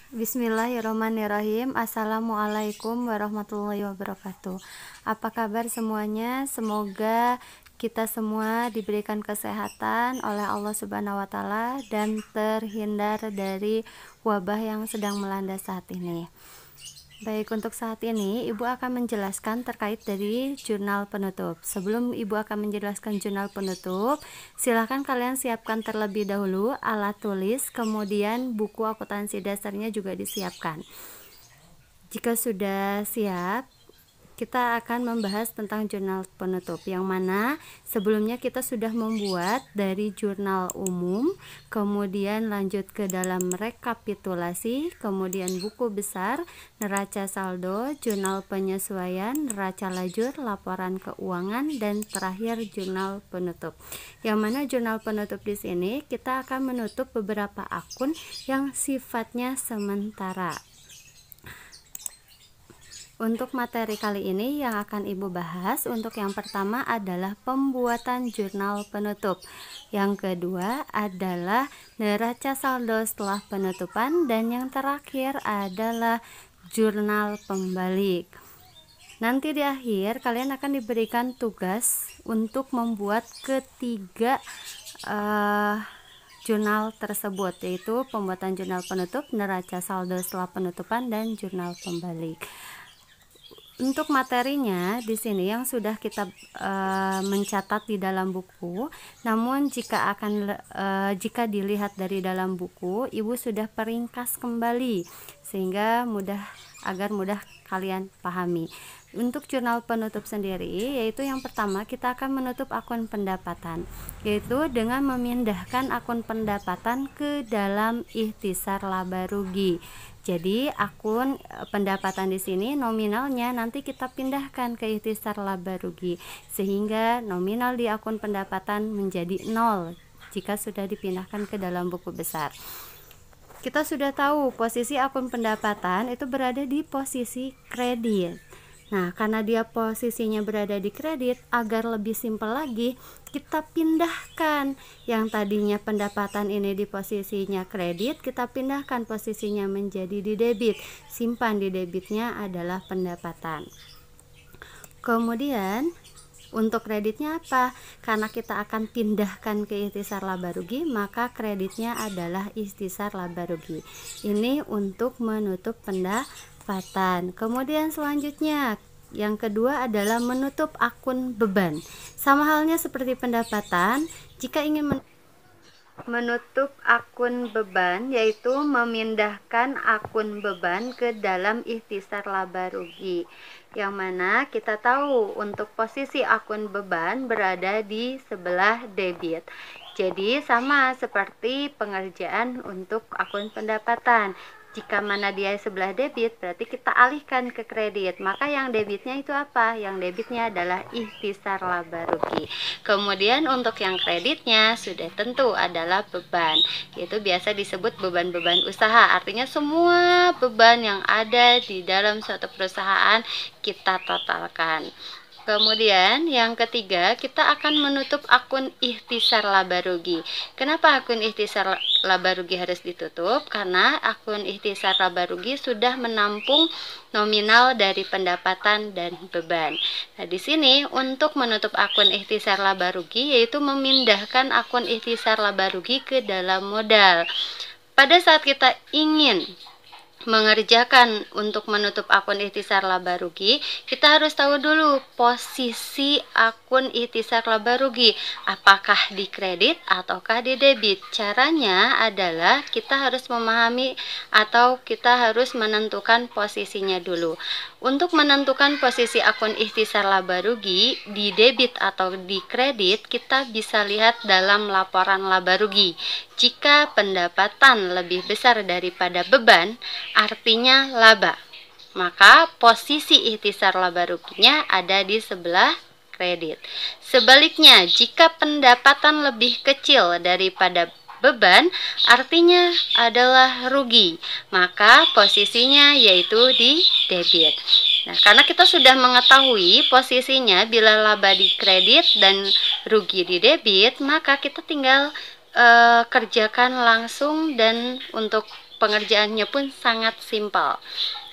Bismillahirrahmanirrahim. Assalamualaikum warahmatullahi wabarakatuh. Apa kabar semuanya? Semoga kita semua diberikan kesehatan oleh Allah Subhanahu wa Ta'ala dan terhindar dari wabah yang sedang melanda saat ini. Baik, untuk saat ini Ibu akan menjelaskan terkait dari jurnal penutup. Sebelum Ibu akan menjelaskan jurnal penutup, silakan kalian siapkan terlebih dahulu alat tulis, kemudian buku akuntansi dasarnya juga disiapkan. Jika sudah siap, kita akan membahas tentang jurnal penutup, yang mana sebelumnya kita sudah membuat dari jurnal umum, kemudian lanjut ke dalam rekapitulasi, kemudian buku besar, neraca saldo, jurnal penyesuaian, neraca lajur, laporan keuangan, dan terakhir jurnal penutup. Yang mana jurnal penutup di sini kita akan menutup beberapa akun yang sifatnya sementara. Untuk materi kali ini yang akan Ibu bahas, untuk yang pertama adalah pembuatan jurnal penutup. Yang kedua adalah neraca saldo setelah penutupan, dan yang terakhir adalah jurnal pembalik. Nanti di akhir kalian akan diberikan tugas untuk membuat ketiga jurnal tersebut, yaitu pembuatan jurnal penutup, neraca saldo setelah penutupan, dan jurnal pembalik. Untuk materinya di sini yang sudah kita mencatat di dalam buku, namun jika dilihat dari dalam buku, Ibu sudah peringkas kembali sehingga agar mudah kalian pahami. Untuk jurnal penutup sendiri, yaitu yang pertama kita akan menutup akun pendapatan, yaitu dengan memindahkan akun pendapatan ke dalam ikhtisar laba rugi. Jadi akun pendapatan di sini nominalnya nanti kita pindahkan ke ikhtisar laba rugi, sehingga nominal di akun pendapatan menjadi 0 jika sudah dipindahkan ke dalam buku besar. Kita sudah tahu posisi akun pendapatan itu berada di posisi kredit. Nah, karena dia posisinya berada di kredit, agar lebih simpel lagi, kita pindahkan yang tadinya pendapatan ini di posisinya kredit, kita pindahkan posisinya menjadi di debit. Simpan di debitnya adalah pendapatan. Kemudian untuk kreditnya apa? Karena kita akan pindahkan ke ikhtisar laba rugi, maka kreditnya adalah ikhtisar laba rugi. Ini untuk menutup pendapatan. Kemudian selanjutnya yang kedua adalah menutup akun beban. Sama halnya seperti pendapatan, jika ingin menutup akun beban, yaitu memindahkan akun beban ke dalam ikhtisar laba rugi, yang mana kita tahu untuk posisi akun beban berada di sebelah debit. Jadi sama seperti pengerjaan untuk akun pendapatan. Jika mana dia sebelah debit, berarti kita alihkan ke kredit. Maka yang debitnya itu apa? Yang debitnya adalah ikhtisar laba rugi. Kemudian untuk yang kreditnya sudah tentu adalah beban. Itu biasa disebut beban-beban usaha. Artinya semua beban yang ada di dalam suatu perusahaan kita totalkan. Kemudian yang ketiga, kita akan menutup akun ikhtisar laba rugi. Kenapa akun ikhtisar laba rugi harus ditutup? Karena akun ikhtisar laba rugi sudah menampung nominal dari pendapatan dan beban. Nah, di sini untuk menutup akun ikhtisar laba rugi, yaitu memindahkan akun ikhtisar laba rugi ke dalam modal. Pada saat kita ingin mengerjakan untuk menutup akun ikhtisar laba rugi, kita harus tahu dulu posisi akun ikhtisar laba rugi, apakah di kredit ataukah di debit. Caranya adalah kita harus memahami atau kita harus menentukan posisinya dulu. Untuk menentukan posisi akun ikhtisar laba rugi di debit atau di kredit, kita bisa lihat dalam laporan laba rugi. Jika pendapatan lebih besar daripada beban, artinya laba, maka posisi ikhtisar laba ruginya ada di sebelah kredit. Sebaliknya, jika pendapatan lebih kecil daripada beban, artinya adalah rugi, maka posisinya yaitu di debit. Nah, karena kita sudah mengetahui posisinya bila laba di kredit dan rugi di debit, maka kita tinggal kerjakan langsung, dan untuk pengerjaannya pun sangat simpel.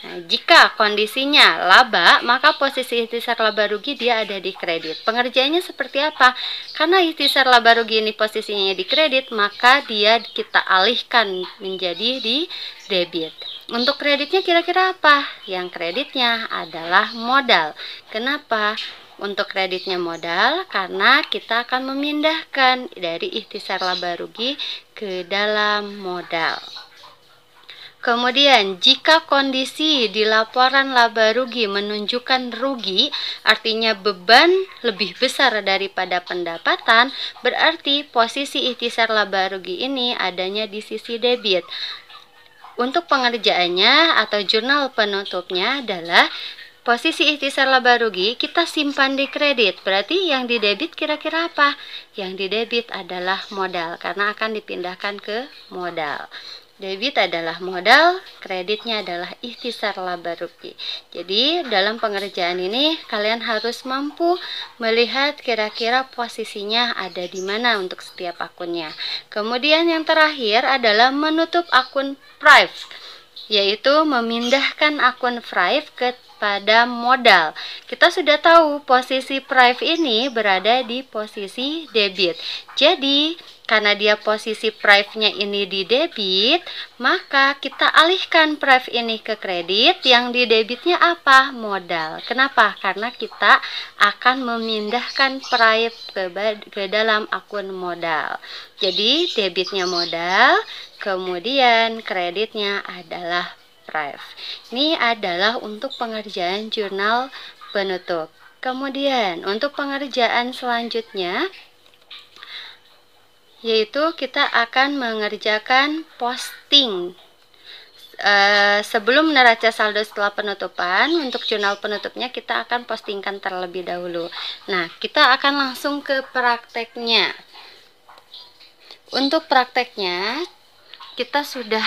Nah, jika kondisinya laba, maka posisi ikhtisar laba rugi dia ada di kredit. Pengerjaannya seperti apa? Karena ikhtisar laba rugi ini posisinya di kredit, maka dia kita alihkan menjadi di debit. Untuk kreditnya kira-kira apa? Yang kreditnya adalah modal. Kenapa? Untuk kreditnya modal, karena kita akan memindahkan dari ikhtisar laba rugi ke dalam modal. Kemudian, jika kondisi di laporan laba rugi menunjukkan rugi, artinya beban lebih besar daripada pendapatan, berarti posisi ikhtisar laba rugi ini adanya di sisi debit. Untuk pengerjaannya atau jurnal penutupnya adalah posisi ikhtisar laba rugi kita simpan di kredit. Berarti yang di debit kira-kira apa? Yang di debit adalah modal, karena akan dipindahkan ke modal. Debit adalah modal, kreditnya adalah ikhtisar laba rugi. Jadi dalam pengerjaan ini kalian harus mampu melihat kira-kira posisinya ada di mana untuk setiap akunnya. Kemudian yang terakhir adalah menutup akun private, yaitu memindahkan akun private kepada modal. Kita sudah tahu posisi private ini berada di posisi debit. Jadi karena dia posisi private-nya ini di debit, maka kita alihkan private ini ke kredit. Yang di debitnya apa? Modal. Kenapa? Karena kita akan memindahkan private ke dalam akun modal. Jadi debitnya modal, kemudian kreditnya adalah private. Ini adalah untuk pengerjaan jurnal penutup. Kemudian untuk pengerjaan selanjutnya, yaitu kita akan mengerjakan posting sebelum neraca saldo setelah penutupan. Untuk jurnal penutupnya kita akan postingkan terlebih dahulu. Nah, kita akan langsung ke prakteknya. Untuk prakteknya kita sudah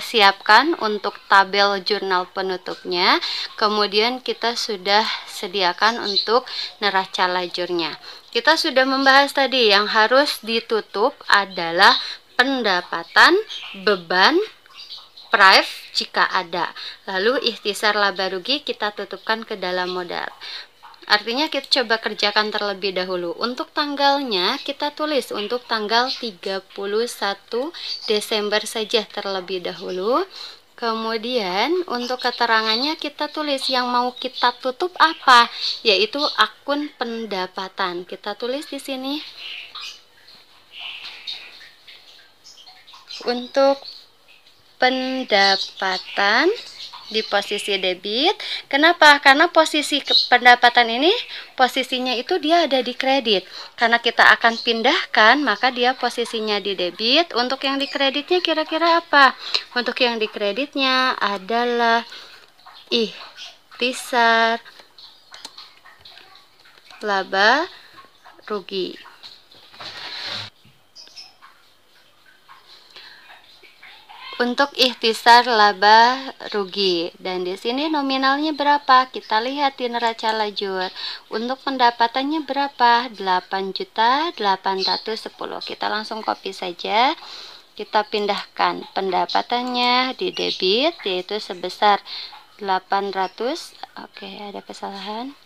siapkan untuk tabel jurnal penutupnya, kemudian kita sudah sediakan untuk neraca lajurnya. Kita sudah membahas tadi yang harus ditutup adalah pendapatan, beban, private jika ada. Lalu ikhtisar laba rugi kita tutupkan ke dalam modal. Artinya kita coba kerjakan terlebih dahulu. Untuk tanggalnya kita tulis untuk tanggal 31 Desember saja terlebih dahulu. Kemudian untuk keterangannya kita tulis yang mau kita tutup apa, yaitu akun pendapatan. Kita tulis di sini. Untuk pendapatan di posisi debit. Kenapa? Karena posisi pendapatan ini posisinya itu dia ada di kredit. Karena kita akan pindahkan, maka dia posisinya di debit. Untuk yang di kreditnya kira-kira apa? Untuk yang di kreditnya adalah ikhtisar laba rugi. Untuk ikhtisar laba rugi, dan di sini nominalnya berapa? Kita lihat di neraca lajur. Untuk pendapatannya berapa? 8.810. Kita langsung copy saja. Kita pindahkan pendapatannya di debit, yaitu sebesar 800. Oke, ada kesalahan.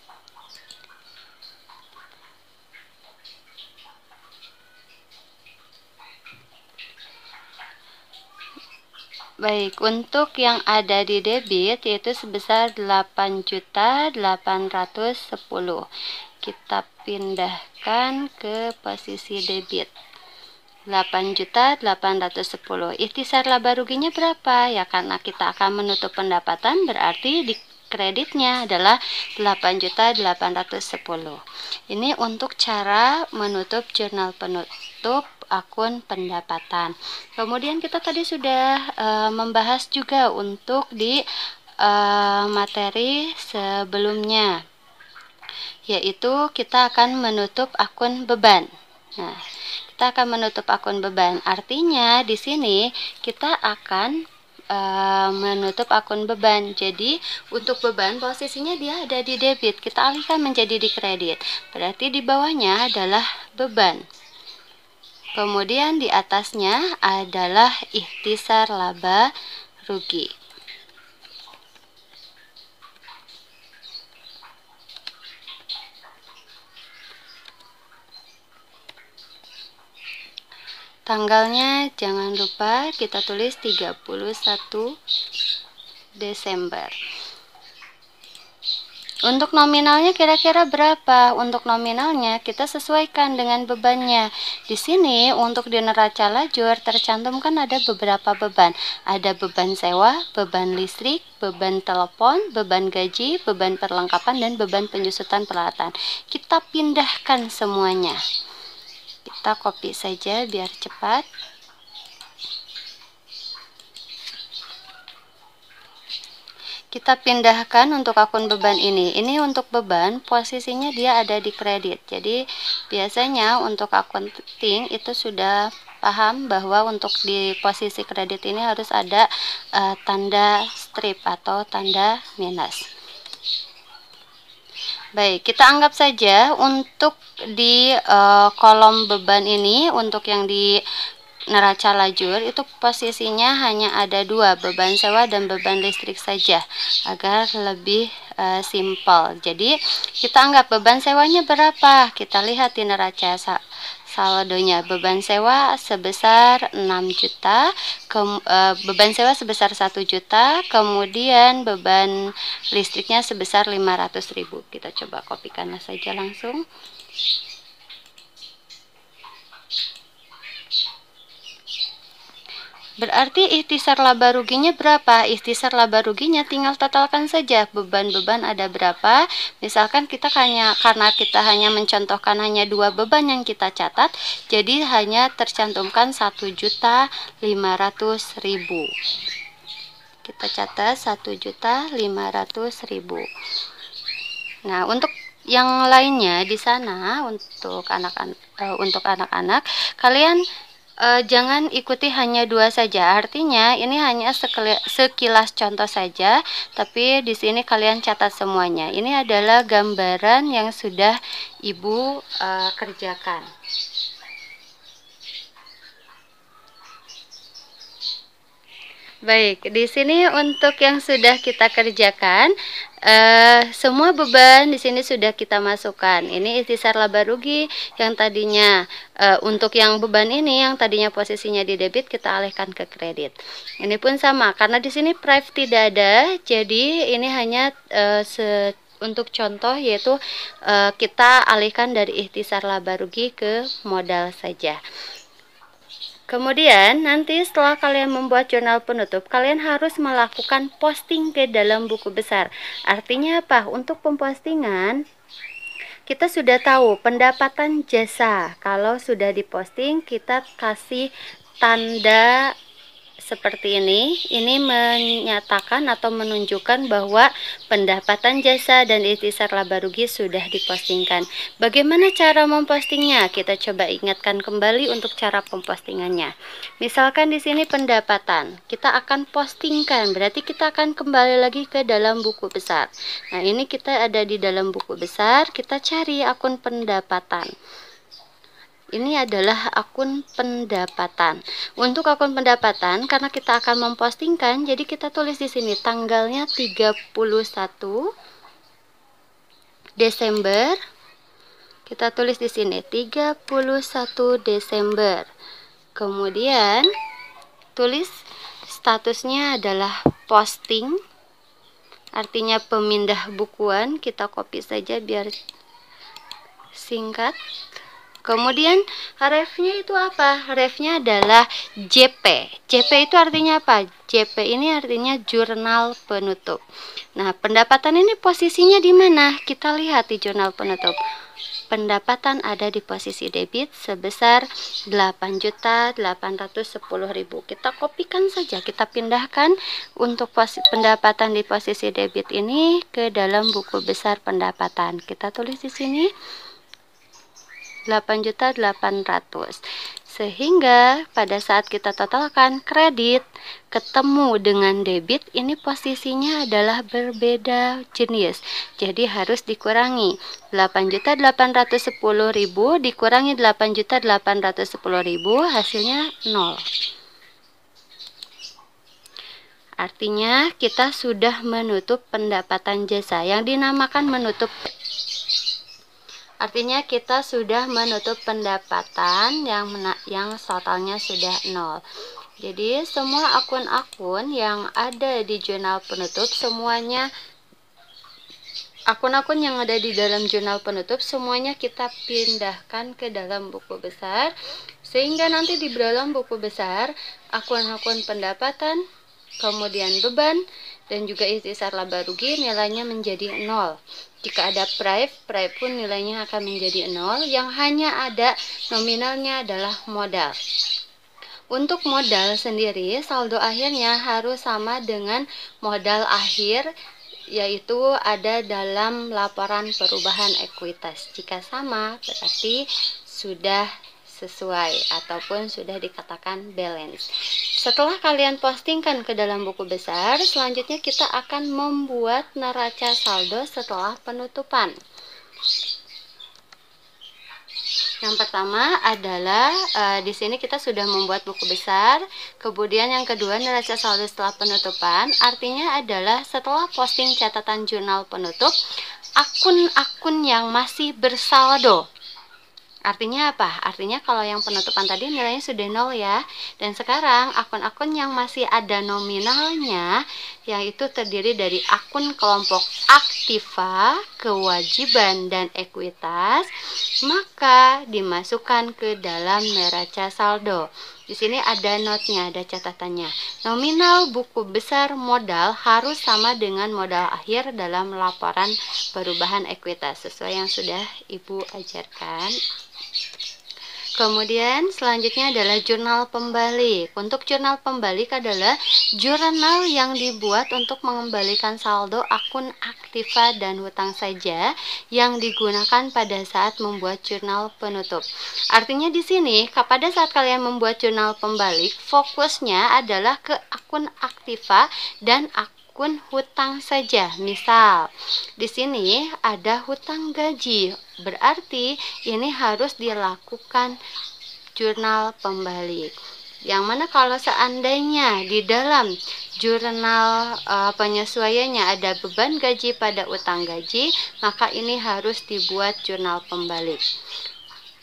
Baik, untuk yang ada di debit yaitu sebesar 8.810. Kita pindahkan ke posisi debit. 8.810. Ikhtisar laba ruginya berapa? Ya karena kita akan menutup pendapatan, berarti di kreditnya adalah 8.810. Ini untuk cara menutup jurnal penutup akun pendapatan. Kemudian kita tadi sudah membahas juga untuk di materi sebelumnya, yaitu kita akan menutup akun beban. Nah, kita akan menutup akun beban. Artinya di sini kita akan menutup akun beban. Jadi untuk beban posisinya dia ada di debit, kita alihkan menjadi di kredit. Berarti di bawahnya adalah beban. Kemudian di atasnya adalah ikhtisar laba rugi. Tanggalnya jangan lupa kita tulis 31 Desember. Untuk nominalnya kira-kira berapa? Untuk nominalnya kita sesuaikan dengan bebannya. Di sini untuk di neraca lajur tercantum kan ada beberapa beban. Ada beban sewa, beban listrik, beban telepon, beban gaji, beban perlengkapan, dan beban penyusutan peralatan. Kita pindahkan semuanya. Kita copy saja biar cepat. Kita pindahkan untuk akun beban ini. Ini untuk beban, posisinya dia ada di kredit. Jadi biasanya untuk accounting itu sudah paham bahwa untuk di posisi kredit ini harus ada tanda strip atau tanda minus. Baik, kita anggap saja untuk di kolom beban ini, untuk yang di neraca lajur itu posisinya hanya ada dua, beban sewa dan beban listrik saja, agar lebih simpel. Jadi kita anggap beban sewanya berapa, kita lihat di neraca saldonya. Beban sewa sebesar 6 juta, beban sewa sebesar 1 juta, kemudian beban listriknya sebesar 500.000. Kita coba kopikan saja langsung. Berarti ikhtisar laba ruginya berapa? Ikhtisar laba ruginya tinggal totalkan saja beban-beban ada berapa. Misalkan kita karena kita hanya mencontohkan hanya dua beban yang kita catat, jadi hanya tercantumkan 1.500.000. Kita catat 1.500.000. Nah, untuk yang lainnya di sana untuk anak-anak kalian jangan ikuti hanya dua saja. Artinya ini hanya sekilas contoh saja, tapi di sini kalian catat semuanya. Ini adalah gambaran yang sudah Ibu kerjakan. Baik, di sini untuk yang sudah kita kerjakan, semua beban di sini sudah kita masukkan. Ini ikhtisar laba rugi yang tadinya untuk yang beban ini yang tadinya posisinya di debit kita alihkan ke kredit. Ini pun sama karena di sini price tidak ada, jadi ini hanya untuk contoh yaitu kita alihkan dari ikhtisar laba rugi ke modal saja. Kemudian nanti setelah kalian membuat jurnal penutup, kalian harus melakukan posting ke dalam buku besar. Artinya apa? Untuk pempostingan kita sudah tahu pendapatan jasa. Kalau sudah diposting kita kasih tanda seperti ini menyatakan atau menunjukkan bahwa pendapatan jasa dan ikhtisar laba rugi sudah dipostingkan. Bagaimana cara mempostingnya? Kita coba ingatkan kembali untuk cara pempostingannya. Misalkan di sini pendapatan, kita akan postingkan, berarti kita akan kembali lagi ke dalam buku besar. Nah, ini kita ada di dalam buku besar, kita cari akun pendapatan. Ini adalah akun pendapatan. Untuk akun pendapatan, karena kita akan mempostingkan, jadi kita tulis di sini tanggalnya 31 Desember. Kita tulis di sini 31 Desember. Kemudian tulis statusnya adalah posting. Artinya pemindah bukuan, kita copy saja biar singkat. Kemudian refnya itu apa? Refnya adalah JP. JP itu artinya apa? JP ini artinya jurnal penutup. Nah, pendapatan ini posisinya di mana? Kita lihat di jurnal penutup. Pendapatan ada di posisi debit sebesar 8.810.000. Kita kopikan saja, kita pindahkan untuk pendapatan di posisi debit ini ke dalam buku besar pendapatan. Kita tulis di sini 8.800.000. Sehingga pada saat kita totalkan kredit ketemu dengan debit, ini posisinya adalah berbeda jenis. Jadi harus dikurangi. 8.810.000 dikurangi 8.810.000, hasilnya 0. Artinya kita sudah menutup pendapatan jasa yang dinamakan menutup. Artinya kita sudah menutup pendapatan yang totalnya sudah 0. Jadi semua akun-akun yang ada di jurnal penutup, semuanya akun-akun yang ada di dalam jurnal penutup semuanya kita pindahkan ke dalam buku besar, sehingga nanti di dalam buku besar akun-akun pendapatan, kemudian beban, dan juga ikhtisar laba rugi nilainya menjadi 0. Jika ada prive pun nilainya akan menjadi 0, yang hanya ada nominalnya adalah modal. Untuk modal sendiri, saldo akhirnya harus sama dengan modal akhir, yaitu ada dalam laporan perubahan ekuitas. Jika sama, berarti sudah sesuai ataupun sudah dikatakan balance. Setelah kalian postingkan ke dalam buku besar, selanjutnya kita akan membuat neraca saldo setelah penutupan. Yang pertama adalah di sini kita sudah membuat buku besar. Kemudian yang kedua, neraca saldo setelah penutupan, artinya adalah setelah posting catatan jurnal penutup, akun-akun yang masih bersaldo. Artinya apa? Artinya kalau yang penutupan tadi nilainya sudah 0 ya. Dan sekarang akun-akun yang masih ada nominalnya, yaitu terdiri dari akun kelompok aktiva, kewajiban, dan ekuitas, maka dimasukkan ke dalam neraca saldo. Di sini ada notnya, ada catatannya. Nominal buku besar modal harus sama dengan modal akhir dalam laporan perubahan ekuitas, sesuai yang sudah Ibu ajarkan. Kemudian selanjutnya adalah jurnal pembalik. Untuk jurnal pembalik adalah jurnal yang dibuat untuk mengembalikan saldo akun aktiva dan hutang saja yang digunakan pada saat membuat jurnal penutup. Artinya di sini pada saat kalian membuat jurnal pembalik, fokusnya adalah ke akun aktiva dan akun hutang saja. Misal di sini ada hutang gaji, berarti ini harus dilakukan jurnal pembalik. Yang mana kalau seandainya di dalam jurnal penyesuaiannya ada beban gaji pada utang gaji, maka ini harus dibuat jurnal pembalik.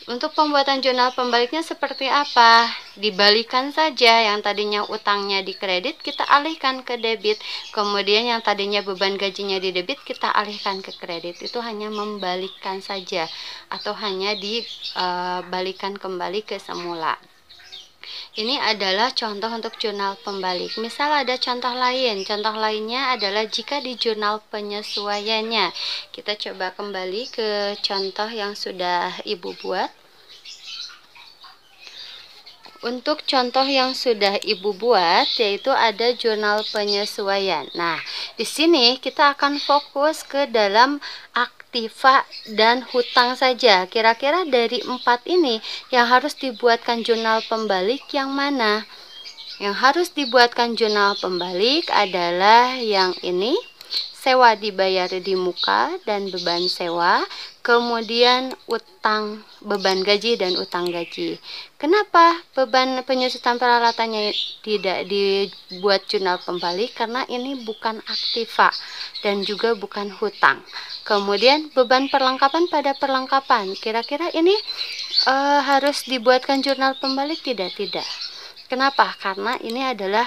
Untuk pembuatan jurnal pembaliknya seperti apa? Dibalikan saja, yang tadinya utangnya di kredit kita alihkan ke debit. Kemudian yang tadinya beban gajinya di debit kita alihkan ke kredit. Itu hanya membalikkan saja atau hanya dibalikan kembali ke semula. Ini adalah contoh untuk jurnal pembalik. Misal ada contoh lain. Contoh lainnya adalah jika di jurnal penyesuaiannya. Kita coba kembali ke contoh yang sudah Ibu buat. Untuk contoh yang sudah Ibu buat, yaitu ada jurnal penyesuaian. Nah, di sini kita akan fokus ke dalam aktiva dan hutang saja. Kira-kira dari 4 ini yang harus dibuatkan jurnal pembalik yang mana? Yang harus dibuatkan jurnal pembalik adalah yang ini. Sewa dibayar di muka dan beban sewa, kemudian utang, beban gaji dan utang gaji. Kenapa beban penyusutan peralatannya tidak dibuat jurnal pembalik? Karena ini bukan aktiva dan juga bukan hutang. Kemudian beban perlengkapan pada perlengkapan, kira-kira ini harus dibuatkan jurnal pembalik? Tidak. Kenapa? Karena ini adalah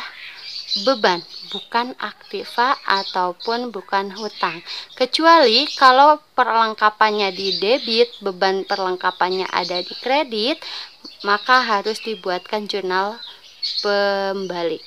beban, bukan aktiva ataupun bukan hutang. Kecuali kalau perlengkapannya di debit, beban perlengkapannya ada di kredit, maka harus dibuatkan jurnal pembalik.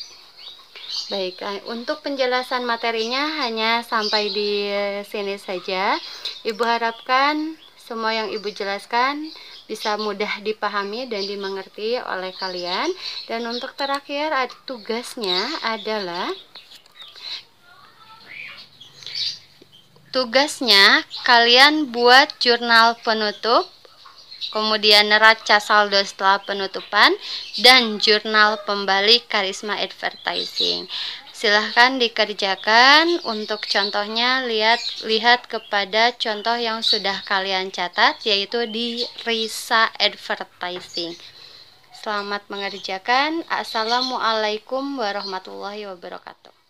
Baik, untuk penjelasan materinya hanya sampai di sini saja. Ibu harapkan semua yang Ibu jelaskan bisa mudah dipahami dan dimengerti oleh kalian. Dan untuk terakhir, tugasnya adalah kalian buat jurnal penutup kemudian neraca saldo setelah penutupan, dan jurnal pembalik Karisma Advertising. Silahkan dikerjakan. Untuk contohnya, lihat kepada contoh yang sudah kalian catat, yaitu di Risa Advertising. Selamat mengerjakan. Assalamualaikum warahmatullahi wabarakatuh.